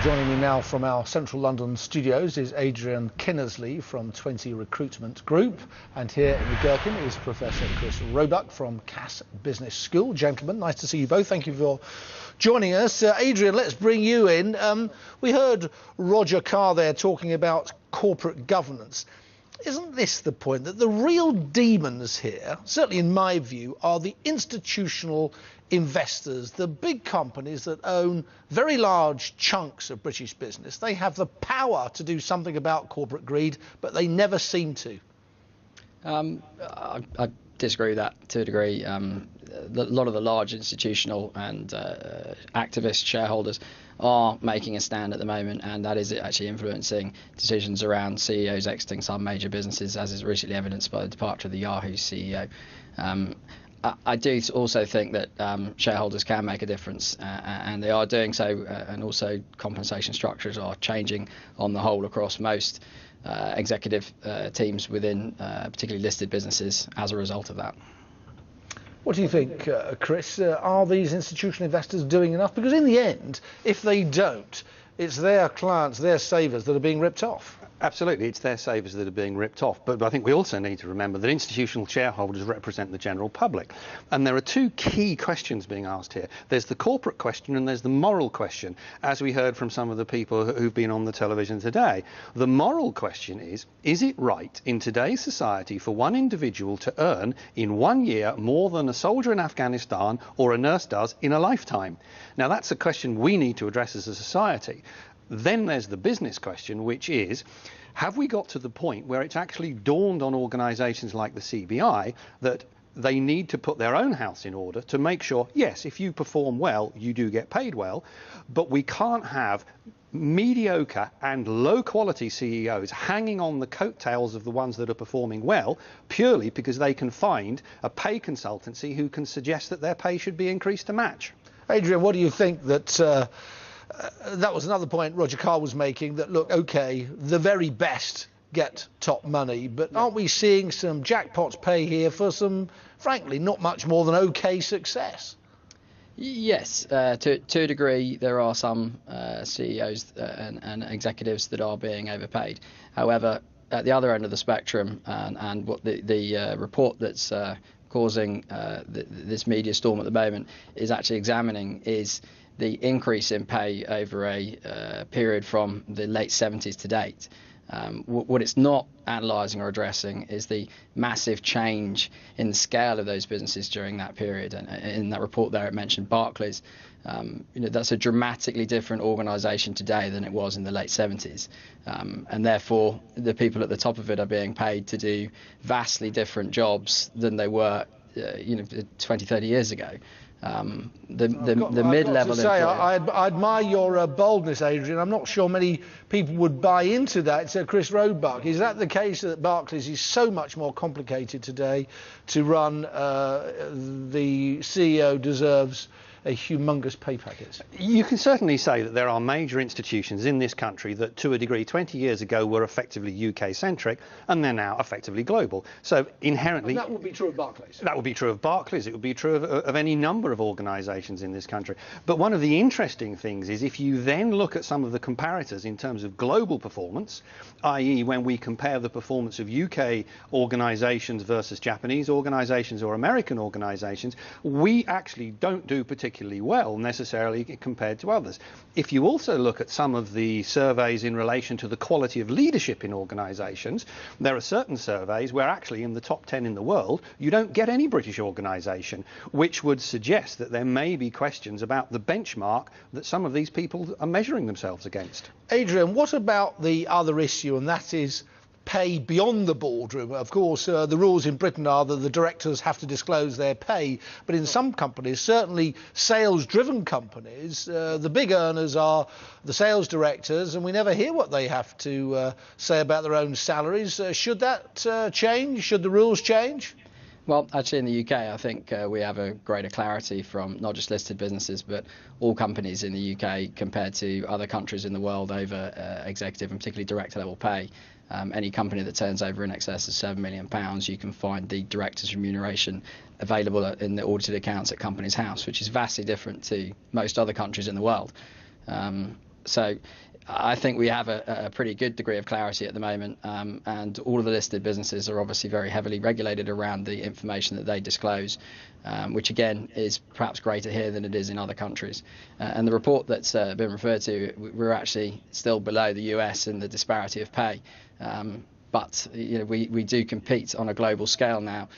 Joining me now from our central London studios is Adrian Kinnersley from 20 Recruitment Group, and here in the Gherkin is Professor Chris Roebuck from Cass Business School. Gentlemen, nice to see you both. Thank you for joining us. Adrian, let's bring you in. We heard Roger Carr there talking about corporate governance. Isn't this the point, that the real demons here, certainly in my view, are the institutional investors, the big companies that own very large chunks of British business? They have the power to do something about corporate greed, but they never seem to. I disagree with that to a degree. A lot of the large institutional and activist shareholders are making a stand at the moment, and that is actually influencing decisions around CEOs exiting some major businesses, as is recently evidenced by the departure of the Yahoo CEO. I do also think that shareholders can make a difference, and they are doing so, and also compensation structures are changing on the whole across most executive teams within particularly listed businesses as a result of that. What do you think, Chris? Are these institutional investors doing enough? Because in the end, if they don't, it's their clients, their savers that are being ripped off. Absolutely, it's their savers that are being ripped off. But I think we also need to remember that institutional shareholders represent the general public. And there are two key questions being asked here. There's the corporate question and there's the moral question, as we heard from some of the people who've been on the television today. The moral question is it right in today's society for one individual to earn in 1 year more than a soldier in Afghanistan or a nurse does in a lifetime? Now, that's a question we need to address as a society. Then there's the business question, which is, have we got to the point where it's actually dawned on organisations like the CBI that they need to put their own house in order to make sure, yes, if you perform well, you do get paid well, but we can't have mediocre and low quality CEOs hanging on the coattails of the ones that are performing well purely because they can find a pay consultancy who can suggest that their pay should be increased to match. Adrian, what do you think that... that was another point Roger Carr was making, that, look, OK, the very best get top money, but aren't we seeing some jackpots pay here for some, frankly, not much more than OK success? Yes, to a degree, there are some CEOs and executives that are being overpaid. However, at the other end of the spectrum, and what the report that's causing this media storm at the moment is actually examining is the increase in pay over a period from the late 70s to date. What it's not analysing or addressing is the massive change in the scale of those businesses during that period. And in that report there, it mentioned Barclays. That's a dramatically different organisation today than it was in the late 70s. And therefore, the people at the top of it are being paid to do vastly different jobs than they were 20, 30 years ago. The mid-level. I admire your boldness, Adrian. I'm not sure many people would buy into that. So, Chris Roebuck, is that the case that Barclays is so much more complicated today to run? The CEO deserves a humongous pay packet. You can certainly say that there are major institutions in this country that, to a degree, 20 years ago were effectively UK-centric, and they're now effectively global. So inherently... And that would be true of Barclays. That would be true of Barclays. It would be true of any number of organisations in this country. But one of the interesting things is if you then look at some of the comparators in terms of global performance, i.e. when we compare the performance of UK organisations versus Japanese organisations or American organisations, we actually don't do particularly well necessarily compared to others. If you also look at some of the surveys in relation to the quality of leadership in organisations, there are certain surveys where actually in the top 10 in the world you don't get any British organisation, which would suggest that there may be questions about the benchmark that some of these people are measuring themselves against. Adrian, what about the other issue, and that is pay beyond the boardroom? Of course, the rules in Britain are that the directors have to disclose their pay, but in some companies, certainly sales-driven companies, the big earners are the sales directors, and we never hear what they have to say about their own salaries. Should that change? Should the rules change? Well, actually in the UK, I think we have a greater clarity from not just listed businesses, but all companies in the UK compared to other countries in the world over executive and particularly director level pay. Any company that turns over in excess of £7 million, you can find the director's remuneration available in the audited accounts at Companies House, which is vastly different to most other countries in the world. So I think we have a pretty good degree of clarity at the moment, and all of the listed businesses are obviously very heavily regulated around the information that they disclose, which again is perhaps greater here than it is in other countries. And the report that's been referred to, we're actually still below the US in the disparity of pay. But we do compete on a global scale now,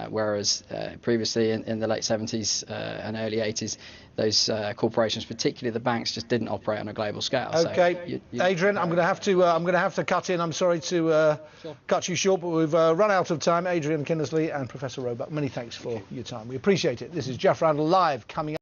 whereas previously in the late 70s and early 80s, those corporations, particularly the banks, just didn't operate on a global scale. Okay, so Adrian, I'm going to have to cut in. I'm sorry to cut you short, but we've run out of time. Adrian Kinnersley and Professor Roebuck, many thanks for your time. We appreciate it. This is Jeff Randall Live coming up.